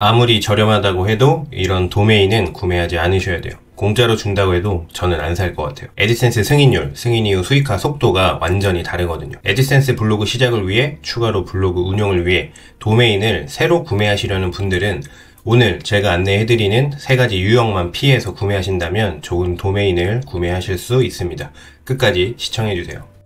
아무리 저렴하다고 해도 이런 도메인은 구매하지 않으셔야 돼요. 공짜로 준다고 해도 저는 안 살 것 같아요. 애드센스 승인율, 승인 이후 수익화 속도가 완전히 다르거든요. 애드센스 블로그 시작을 위해, 추가로 블로그 운영을 위해 도메인을 새로 구매하시려는 분들은 오늘 제가 안내해드리는 3가지 유형만 피해서 구매하신다면 좋은 도메인을 구매하실 수 있습니다. 끝까지 시청해주세요.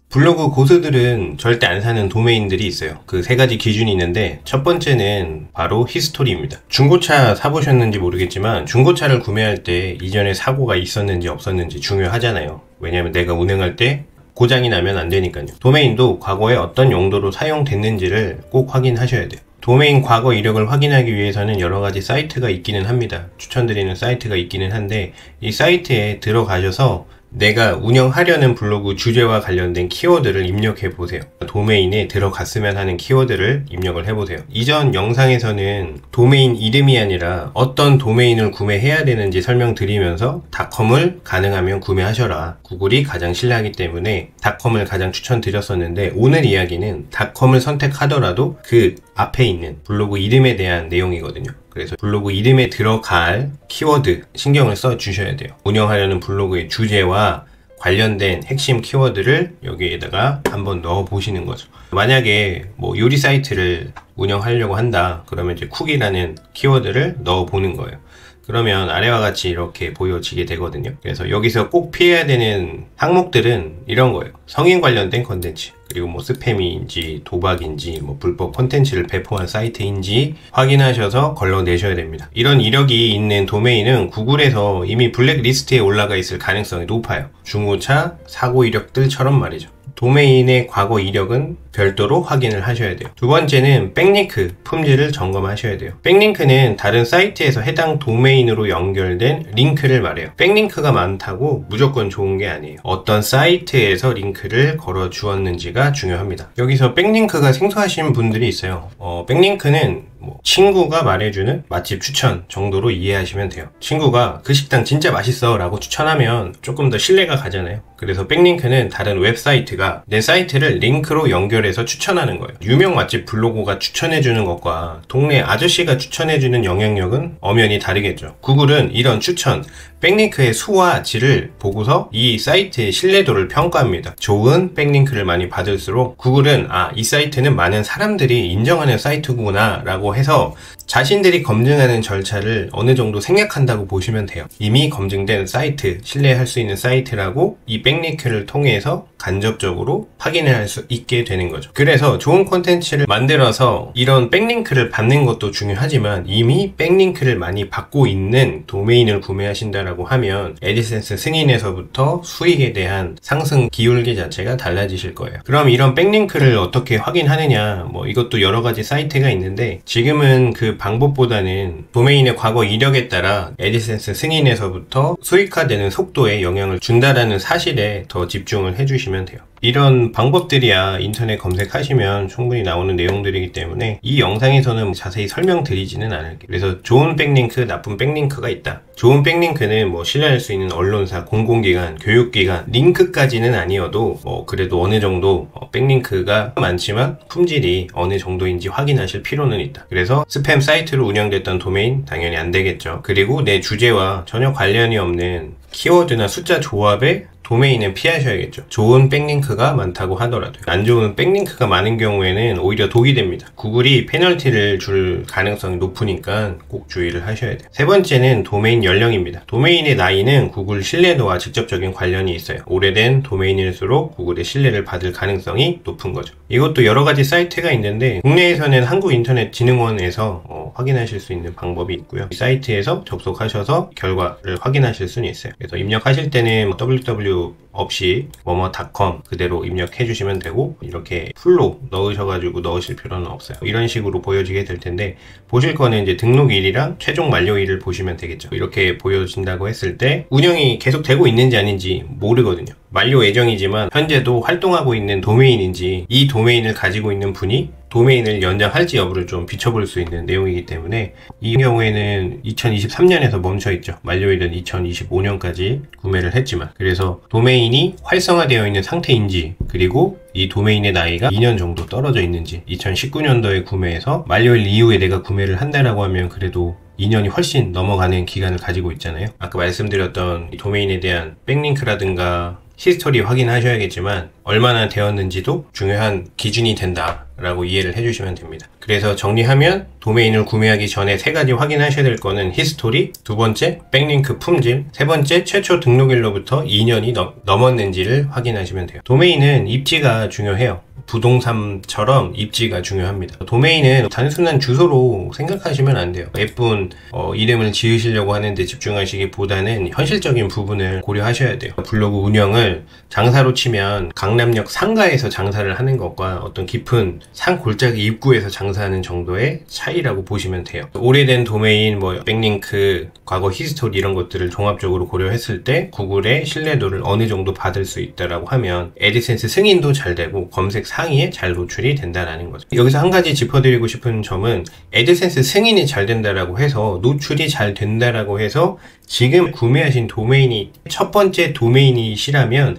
블로그 고수들은 절대 안 사는 도메인들이 있어요. 그 3가지 기준이 있는데, 첫 번째는 바로 히스토리입니다. 중고차 사보셨는지 모르겠지만 중고차를 구매할 때 이전에 사고가 있었는지 없었는지 중요하잖아요. 왜냐면 내가 운행할 때 고장이 나면 안 되니까요. 도메인도 과거에 어떤 용도로 사용됐는지를 꼭 확인하셔야 돼요. 도메인 과거 이력을 확인하기 위해서는 여러가지 사이트가 있기는 합니다. 추천드리는 사이트가 있기는 한데, 이 사이트에 들어가셔서 내가 운영하려는 블로그 주제와 관련된 키워드를 입력해 보세요. 도메인에 들어갔으면 하는 키워드를 입력을 해보세요. 이전 영상에서는 도메인 이름이 아니라 어떤 도메인을 구매해야 되는지 설명드리면서 닷컴을 가능하면 구매하셔라, 구글이 가장 신뢰하기 때문에 닷컴을 가장 추천드렸었는데, 오늘 이야기는 닷컴을 선택하더라도 그 앞에 있는 블로그 이름에 대한 내용이거든요. 그래서 블로그 이름에 들어갈 키워드 신경을 써 주셔야 돼요. 운영하려는 블로그의 주제와 관련된 핵심 키워드를 여기에다가 한번 넣어 보시는 거죠. 만약에 뭐 요리 사이트를 운영하려고 한다, 그러면 이제 쿡이라는 키워드를 넣어 보는 거예요. 그러면 아래와 같이 이렇게 보여지게 되거든요. 그래서 여기서 꼭 피해야 되는 항목들은 이런 거예요. 성인 관련된 컨텐츠, 그리고 뭐 스팸인지 도박인지 뭐 불법 콘텐츠를 배포한 사이트인지 확인하셔서 걸러내셔야 됩니다. 이런 이력이 있는 도메인은 구글에서 이미 블랙리스트에 올라가 있을 가능성이 높아요. 중고차 사고 이력들처럼 말이죠. 도메인의 과거 이력은 별도로 확인을 하셔야 돼요. 두 번째는 백링크 품질을 점검하셔야 돼요. 백링크는 다른 사이트에서 해당 도메인으로 연결된 링크를 말해요. 백링크가 많다고 무조건 좋은 게 아니에요. 어떤 사이트에서 링크를 걸어 주었는지가 중요합니다. 여기서 백링크가 생소하신 분들이 있어요. 백링크는 뭐 친구가 말해주는 맛집 추천 정도로 이해하시면 돼요. 친구가 그 식당 진짜 맛있어 라고 추천하면 조금 더 신뢰가 가잖아요. 그래서 백링크는 다른 웹사이트가 내 사이트를 링크로 연결해서 추천하는 거예요. 유명 맛집 블로거가 추천해주는 것과 동네 아저씨가 추천해주는 영향력은 엄연히 다르겠죠. 구글은 이런 추천, 백링크의 수와 질을 보고서 이 사이트의 신뢰도를 평가합니다. 좋은 백링크를 많이 받을수록 구글은 이 사이트는 많은 사람들이 인정하는 사이트구나 라고 해서 자신들이 검증하는 절차를 어느 정도 생략한다고 보시면 돼요. 이미 검증된 사이트, 신뢰할 수 있는 사이트라고 이 백링크를 통해서 간접적으로 확인을 할 수 있게 되는 거죠. 그래서 좋은 콘텐츠를 만들어서 이런 백링크를 받는 것도 중요하지만, 이미 백링크를 많이 받고 있는 도메인을 구매하신다라고 하면 애드센스 승인에서부터 수익에 대한 상승 기울기 자체가 달라지실 거예요. 그럼 이런 백링크를 어떻게 확인하느냐, 뭐 이것도 여러 가지 사이트가 있는데, 지금은 그 방법보다는 도메인의 과거 이력에 따라 애드센스 승인에서부터 수익화되는 속도에 영향을 준다라는 사실에 더 집중을 해주시면 돼요. 이런 방법들이야 인터넷 검색하시면 충분히 나오는 내용들이기 때문에 이 영상에서는 자세히 설명드리지는 않을게요. 그래서 좋은 백링크, 나쁜 백링크가 있다. 좋은 백링크는 뭐 신뢰할 수 있는 언론사, 공공기관, 교육기관, 링크까지는 아니어도 그래도 어느 정도 백링크가 많지만 품질이 어느 정도인지 확인하실 필요는 있다. 그래서 스팸 사이트로 운영됐던 도메인 당연히 안 되겠죠. 그리고 내 주제와 전혀 관련이 없는 키워드나 숫자 조합에 도메인은 피하셔야겠죠. 좋은 백링크가 많다고 하더라도요. 안 좋은 백링크가 많은 경우에는 오히려 독이 됩니다. 구글이 페널티를 줄 가능성이 높으니까 꼭 주의를 하셔야 돼요. 세 번째는 도메인 연령입니다. 도메인의 나이는 구글 신뢰도와 직접적인 관련이 있어요. 오래된 도메인일수록 구글의 신뢰를 받을 가능성이 높은 거죠. 이것도 여러 가지 사이트가 있는데, 국내에서는 한국인터넷진흥원에서 확인하실 수 있는 방법이 있고요. 이 사이트에서 접속하셔서 결과를 확인하실 수는 있어요. 그래서 입력하실 때는 www 없이 뭐뭐닷컴 그대로 입력해 주시면 되고, 이렇게 풀로 넣으셔가지고 넣으실 필요는 없어요. 이런 식으로 보여지게 될 텐데, 보실 거는 이제 등록일이랑 최종 만료일을 보시면 되겠죠. 이렇게 보여진다고 했을 때 운영이 계속 되고 있는지 아닌지 모르거든요. 만료 예정이지만 현재도 활동하고 있는 도메인인지 이 도메인을 가지고 있는 분이 도메인을 연장할지 여부를 좀 비춰볼 수 있는 내용이기 때문에 이 경우에는 2023년에서 멈춰있죠. 만료일은 2025년까지 구매를 했지만, 그래서 도메인이 활성화되어 있는 상태인지, 그리고 이 도메인의 나이가 2년 정도 떨어져 있는지, 2019년도에 구매해서 만료일 이후에 내가 구매를 한다라고 하면 그래도 2년이 훨씬 넘어가는 기간을 가지고 있잖아요. 아까 말씀드렸던 도메인에 대한 백링크라든가 히스토리 확인하셔야겠지만 얼마나 되었는지도 중요한 기준이 된다라고 이해를 해주시면 됩니다. 그래서 정리하면 도메인을 구매하기 전에 3가지 확인하셔야 될 거는 히스토리, 2번째 백링크 품질, 3번째 최초 등록일로부터 2년이 넘었는지를 확인하시면 돼요. 도메인은 입지가 중요해요. 부동산처럼 입지가 중요합니다. 도메인은 단순한 주소로 생각하시면 안 돼요. 예쁜 이름을 지으시려고 하는데 집중하시기보다는 현실적인 부분을 고려하셔야 돼요. 블로그 운영을 장사로 치면 강남역 상가에서 장사를 하는 것과 어떤 깊은 산 골짜기 입구에서 장사하는 정도의 차이라고 보시면 돼요. 오래된 도메인, 백링크, 과거 히스토리 이런 것들을 종합적으로 고려했을 때 구글의 신뢰도를 어느 정도 받을 수 있다라고 하면 애드센스 승인도 잘 되고 검색 상위에 잘 노출이 된다는 거죠. 여기서 한 가지 짚어드리고 싶은 점은 애드센스 승인이 잘 된다라고 해서 노출이 잘 된다라고 해서 지금 구매하신 도메인이 첫 번째 도메인이시라면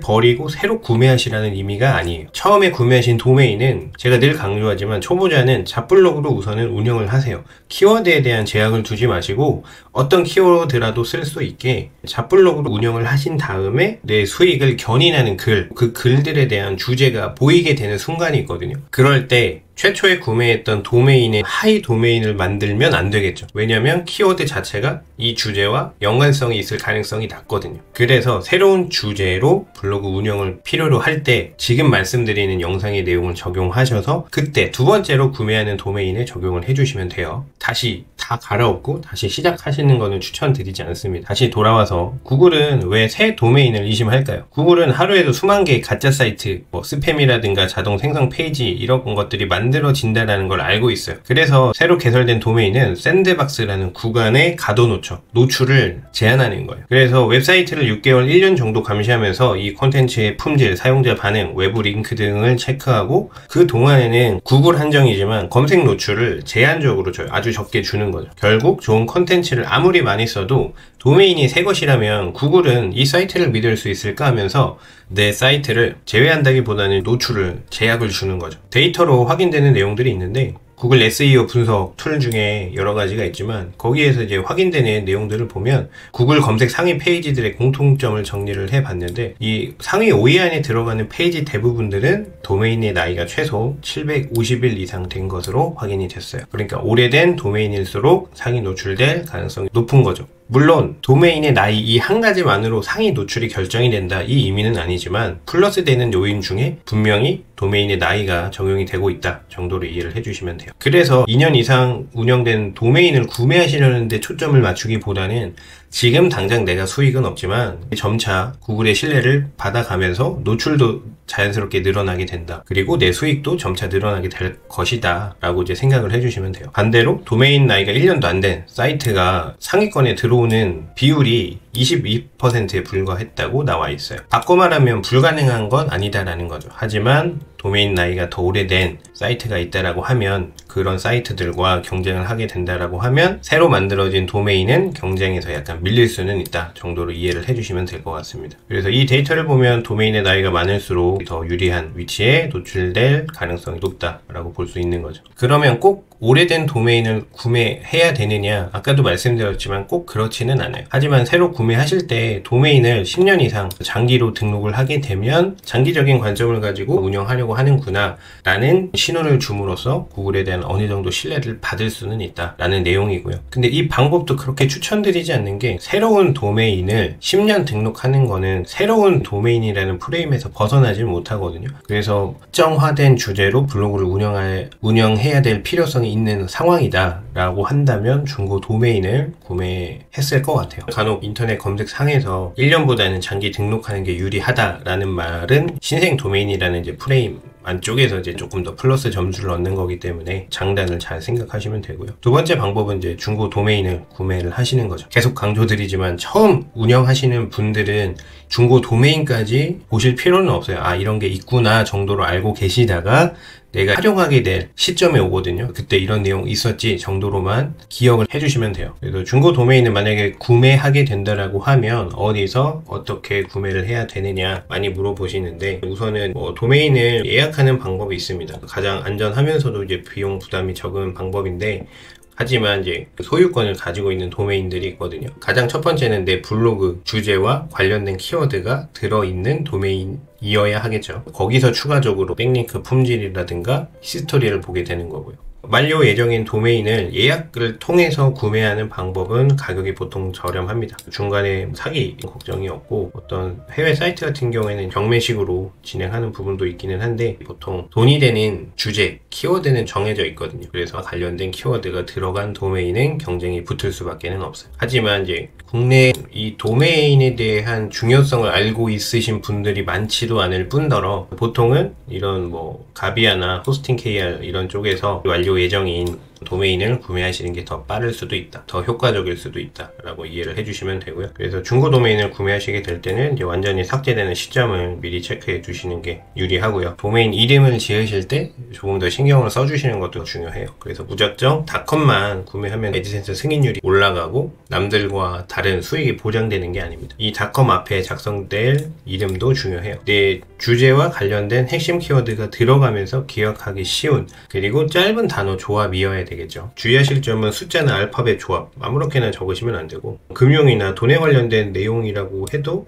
버리고 새로 구매하시라는 의미가 아니에요. 처음에 구매하신 도메인은 제가 늘 강조하지만 초보자는 잡블로그로 우선은 운영을 하세요. 키워드에 대한 제약을 두지 마시고 어떤 키워드라도 쓸 수 있게 잡블로그로 운영을 하신 다음에 내 수익을 견인하는 글, 그 글들에 대한 주제가 보이게 되는 순간이 있거든요. 그럴 때 최초에 구매했던 도메인의 하이 도메인을 만들면 안 되겠죠. 왜냐면 키워드 자체가 이 주제와 연관성이 있을 가능성이 낮거든요. 그래서 새로운 주제로 블로그 운영을 필요로 할 때 지금 말씀드리는 영상의 내용을 적용하셔서 그때 2번째로 구매하는 도메인에 적용을 해주시면 돼요. 다시 다 갈아엎고 다시 시작하시는 거는 추천드리지 않습니다. 다시 돌아와서 구글은 왜 새 도메인을 의심할까요? 구글은 하루에도 수만 개의 가짜 사이트, 스팸이라든가 자동 생성 페이지 이런 것들이 만들어진다는 걸 알고 있어요. 그래서 새로 개설된 도메인은 샌드박스라는 구간에 가둬놓죠. 노출을 제한하는 거예요. 그래서 웹사이트를 6개월, 1년 정도 감시하면서 이 콘텐츠의 품질, 사용자 반응, 외부 링크 등을 체크하고 그 동안에는 구글 한정이지만 검색 노출을 제한적으로 줘요. 아주 적게 주는 거죠. 결국 좋은 콘텐츠를 아무리 많이 써도 도메인이 새 것이라면 구글은 이 사이트를 믿을 수 있을까 하면서 내 사이트를 제외한다기보다는 노출을 제약을 주는 거죠. 데이터로 확인되는 내용들이 있는데 구글 SEO 분석 툴 중에 여러 가지가 있지만 거기에서 이제 확인되는 내용들을 보면 구글 검색 상위 페이지들의 공통점을 정리를 해봤는데 이 상위 5위 안에 들어가는 페이지 대부분들은 도메인의 나이가 최소 750일 이상 된 것으로 확인이 됐어요. 그러니까 오래된 도메인일수록 상위 노출될 가능성이 높은 거죠. 물론 도메인의 나이 이 한 가지만으로 상위 노출이 결정이 된다 이 의미는 아니지만 플러스 되는 요인 중에 분명히 도메인의 나이가 적용이 되고 있다 정도로 이해를 해주시면 돼요. 그래서 2년 이상 운영된 도메인을 구매하시려는데 초점을 맞추기보다는 지금 당장 내가 수익은 없지만 점차 구글의 신뢰를 받아가면서 노출도 자연스럽게 늘어나게 된다. 그리고 내 수익도 점차 늘어나게 될 것이다 라고 이제 생각을 해주시면 돼요. 반대로 도메인 나이가 1년도 안 된 사이트가 상위권에 들어오는 비율이 22%에 불과했다고 나와 있어요. 바꿔 말하면 불가능한 건 아니다라는 거죠. 하지만 도메인 나이가 더 오래된 사이트가 있다라고 하면 그런 사이트들과 경쟁을 하게 된다라고 하면 새로 만들어진 도메인은 경쟁에서 약간 밀릴 수는 있다 정도로 이해를 해주시면 될 것 같습니다. 그래서 이 데이터를 보면 도메인의 나이가 많을수록 더 유리한 위치에 노출될 가능성이 높다라고 볼 수 있는 거죠. 그러면 꼭 오래된 도메인을 구매해야 되느냐? 아까도 말씀드렸지만 꼭 그렇지는 않아요. 하지만 새로 구매하실 때 도메인을 10년 이상 장기로 등록을 하게 되면 장기적인 관점을 가지고 운영하려고 하는구나 라는 신호를 줌으로써 구글에 대한 어느 정도 신뢰를 받을 수는 있다 라는 내용이고요. 근데 이 방법도 그렇게 추천드리지 않는 게 새로운 도메인을 10년 등록하는 거는 새로운 도메인이라는 프레임에서 벗어나지 못하거든요. 그래서 특정화된 주제로 블로그를 운영해야 될 필요성이 있는 상황이다 라고 한다면 중고 도메인을 구매했을 것 같아요. 간혹 인터넷 검색상에서 1년보다는 장기 등록하는 게 유리하다라는 말은 신생 도메인이라는 이제 프레임 안쪽에서 이제 조금 더 플러스 점수를 얻는 거기 때문에 장단을 잘 생각하시면 되고요. 두 번째 방법은 이제 중고 도메인을 구매를 하시는 거죠. 계속 강조드리지만 처음 운영하시는 분들은 중고 도메인까지 보실 필요는 없어요. 아, 이런 게 있구나 정도로 알고 계시다가 내가 활용하게 될 시점에 오거든요. 그때 이런 내용 있었지 정도로만 기억을 해주시면 돼요. 그래서 중고 도메인을 만약에 구매하게 된다라고 하면 어디서 어떻게 구매를 해야 되느냐 많이 물어보시는데, 우선은 도메인을 예약하는 방법이 있습니다. 가장 안전하면서도 이제 비용 부담이 적은 방법인데, 하지만 이제 소유권을 가지고 있는 도메인들이 있거든요. 가장 첫 번째는 내 블로그 주제와 관련된 키워드가 들어있는 도메인이어야 하겠죠. 거기서 추가적으로 백링크 품질이라든가 히스토리를 보게 되는 거고요. 만료 예정인 도메인을 예약을 통해서 구매하는 방법은 가격이 보통 저렴합니다. 중간에 사기 걱정이 없고, 어떤 해외 사이트 같은 경우에는 경매식으로 진행하는 부분도 있기는 한데, 보통 돈이 되는 주제, 키워드는 정해져 있거든요. 그래서 관련된 키워드가 들어간 도메인은 경쟁이 붙을 수밖에 없어요. 하지만 이제 국내 이 도메인에 대한 중요성을 알고 있으신 분들이 많지도 않을 뿐더러, 보통은 이런 가비아나 호스팅 KR 이런 쪽에서 완료 예정인 도메인을 구매하시는 게 더 빠를 수도 있다, 더 효과적일 수도 있다 라고 이해를 해주시면 되고요. 그래서 중고 도메인을 구매하시게 될 때는 이제 완전히 삭제되는 시점을 미리 체크해 주시는 게 유리하고요. 도메인 이름을 지으실 때 조금 더 신경을 써주시는 것도 중요해요. 그래서 무작정 닷컴만 구매하면 애드센스 승인율이 올라가고 남들과 다른 수익이 보장되는 게 아닙니다. 이 닷컴 앞에 작성될 이름도 중요해요. 내 주제와 관련된 핵심 키워드가 들어가면서 기억하기 쉬운, 그리고 짧은 단어 조합이어야 되겠죠. 주의하실 점은 숫자나 알파벳 조합 아무렇게나 적으시면 안 되고, 금융이나 돈에 관련된 내용이라고 해도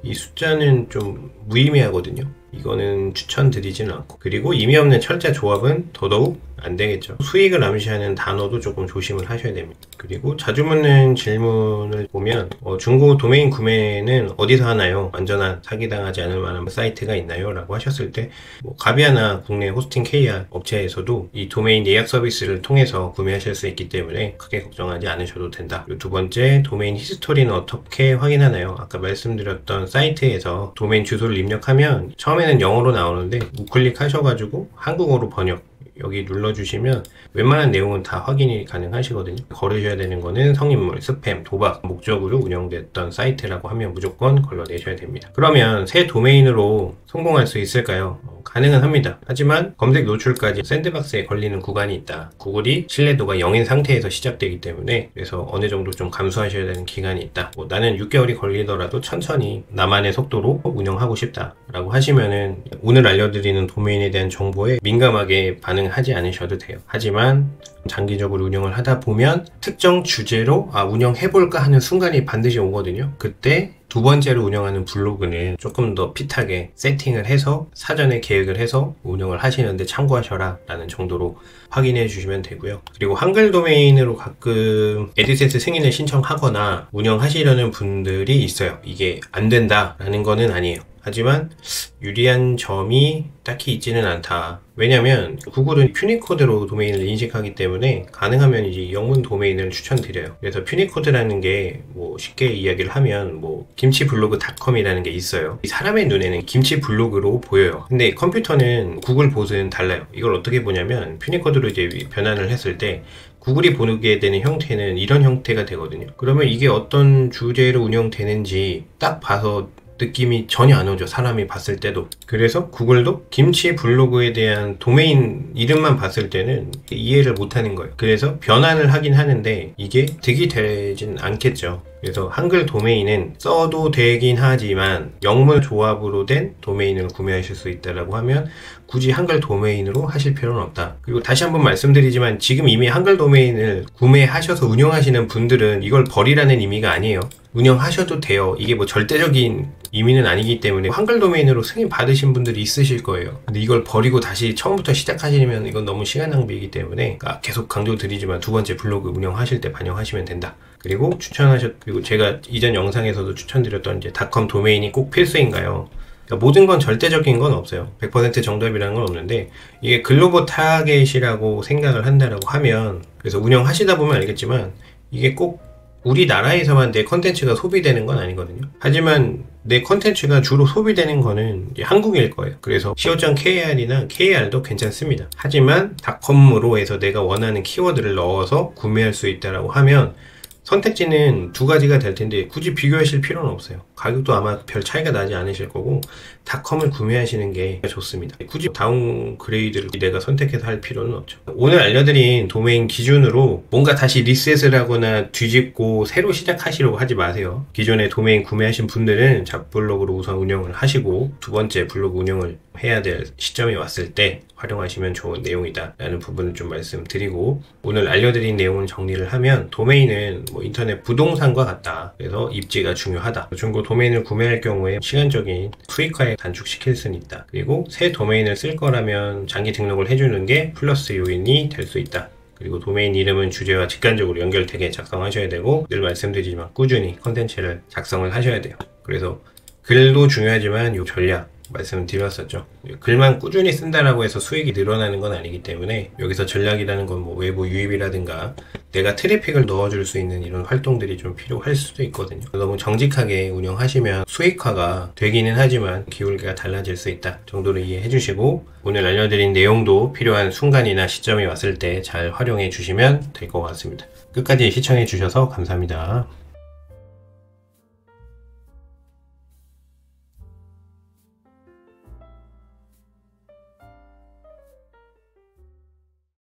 이 숫자는 좀 무의미하거든요. 이거는 추천드리지는 않고, 그리고 의미 없는 철자 조합은 더더욱 안 되겠죠. 수익을 암시하는 단어도 조금 조심을 하셔야 됩니다. 그리고 자주 묻는 질문을 보면 중고 도메인 구매는 어디서 하나요? 안전한 사기당하지 않을 만한 사이트가 있나요? 라고 하셨을 때, 가비아나 국내 호스팅 KR 업체에서도 이 도메인 예약 서비스를 통해서 구매하실 수 있기 때문에 크게 걱정하지 않으셔도 된다. 두 번째, 도메인 히스토리는 어떻게 확인하나요? 아까 말씀드렸던 사이트에서 도메인 주소를 입력하면 처음에는 영어로 나오는데 우클릭 하셔가지고 한국어로 번역 여기 눌러주시면 웬만한 내용은 다 확인이 가능하시거든요. 걸으셔야 되는 거는 성인물, 스팸, 도박 목적으로 운영됐던 사이트라고 하면 무조건 걸러내셔야 됩니다. 그러면 새 도메인으로 성공할 수 있을까요? 가능은 합니다. 하지만 검색 노출까지 샌드박스에 걸리는 구간이 있다. 구글이 신뢰도가 0인 상태에서 시작되기 때문에, 그래서 어느 정도 좀 감수하셔야 되는 기간이 있다. 나는 6개월이 걸리더라도 천천히 나만의 속도로 운영하고 싶다 라고 하시면은 오늘 알려드리는 도메인에 대한 정보에 민감하게 반응하지 않으셔도 돼요. 하지만 장기적으로 운영을 하다 보면 특정 주제로 운영해볼까 하는 순간이 반드시 오거든요. 그때 두 번째로 운영하는 블로그는 조금 더 핏하게 세팅을 해서 사전에 계획을 해서 운영을 하시는데 참고하셔라 라는 정도로 확인해 주시면 되고요. 그리고 한글 도메인으로 가끔 애드센스 승인을 신청하거나 운영하시려는 분들이 있어요. 이게 안 된다라는 거는 아니에요. 하지만 유리한 점이 딱히 있지는 않다. 왜냐면 구글은 퓨니코드로 도메인을 인식하기 때문에 가능하면 이제 영문 도메인을 추천드려요. 그래서 퓨니코드라는 게 쉽게 이야기를 하면 김치블로그닷컴이라는 게 있어요. 사람의 눈에는 김치블로그로 보여요. 근데 컴퓨터는 구글 봇은 달라요. 이걸 어떻게 보냐면 퓨니코드로 이제 변환을 했을 때 구글이 보게 되는 형태는 이런 형태가 되거든요. 그러면 이게 어떤 주제로 운영되는지 딱 봐서 느낌이 전혀 안 오죠. 사람이 봤을 때도. 그래서 구글도 김치 블로그에 대한 도메인 이름만 봤을 때는 이해를 못하는 거예요. 그래서 변환을 하긴 하는데 이게 득이 되진 않겠죠. 그래서 한글 도메인은 써도 되긴 하지만 영문 조합으로 된 도메인을 구매하실 수 있다라고 하면 굳이 한글 도메인으로 하실 필요는 없다. 그리고 다시 한번 말씀드리지만 지금 이미 한글 도메인을 구매하셔서 운영하시는 분들은 이걸 버리라는 의미가 아니에요. 운영하셔도 돼요. 이게 절대적인 의미는 아니기 때문에 한글 도메인으로 승인 받으신 분들이 있으실 거예요. 근데 이걸 버리고 다시 처음부터 시작하시면 이건 너무 시간 낭비이기 때문에 계속 강조드리지만 두 번째 블로그 운영하실 때 반영하시면 된다. 그리고 그리고 제가 이전 영상에서도 추천드렸던 이제 닷컴 도메인이 꼭 필수인가요? 그러니까 모든 건 절대적인 건 없어요. 100% 정답이라는 건 없는데, 이게 글로벌 타겟이라고 생각을 한다라고 하면, 그래서 운영하시다 보면 알겠지만 이게 꼭 우리나라에서만 내 컨텐츠가 소비되는 건 아니거든요. 하지만 내 컨텐츠가 주로 소비되는 거는 이제 한국일 거예요. 그래서 co.kr이나 kr도 괜찮습니다. 하지만 닷컴으로 해서 내가 원하는 키워드를 넣어서 구매할 수 있다라고 하면 선택지는 두 가지가 될 텐데 굳이 비교하실 필요는 없어요. 가격도 아마 별 차이가 나지 않으실 거고 닷컴을 구매하시는 게 좋습니다. 굳이 다운그레이드를 내가 선택해서 할 필요는 없죠. 오늘 알려드린 도메인 기준으로 뭔가 다시 리셋을 하거나 뒤집고 새로 시작하시려고 하지 마세요. 기존에 도메인 구매하신 분들은 잡블로그로 우선 운영을 하시고 두 번째 블로그 운영을 해야 될 시점이 왔을 때 활용하시면 좋은 내용이다 라는 부분을 좀 말씀드리고, 오늘 알려드린 내용을 정리를 하면 도메인은 뭐 인터넷 부동산과 같다. 그래서 입지가 중요하다. 중고 도메인을 구매할 경우에 시간적인 수익화에 단축시킬 수는 있다. 그리고 새 도메인을 쓸 거라면 장기 등록을 해주는 게 플러스 요인이 될 수 있다. 그리고 도메인 이름은 주제와 직관적으로 연결되게 작성하셔야 되고, 늘 말씀드리지만 꾸준히 컨텐츠를 작성을 하셔야 돼요. 그래서 글도 중요하지만 이 전략 말씀드렸었죠. 글만 꾸준히 쓴다라고 해서 수익이 늘어나는 건 아니기 때문에 여기서 전략이라는 건 뭐 외부 유입이라든가 내가 트래픽을 넣어줄 수 있는 이런 활동들이 좀 필요할 수도 있거든요. 너무 정직하게 운영하시면 수익화가 되기는 하지만 기울기가 달라질 수 있다 정도로 이해해 주시고, 오늘 알려드린 내용도 필요한 순간이나 시점이 왔을 때 잘 활용해 주시면 될 것 같습니다. 끝까지 시청해 주셔서 감사합니다.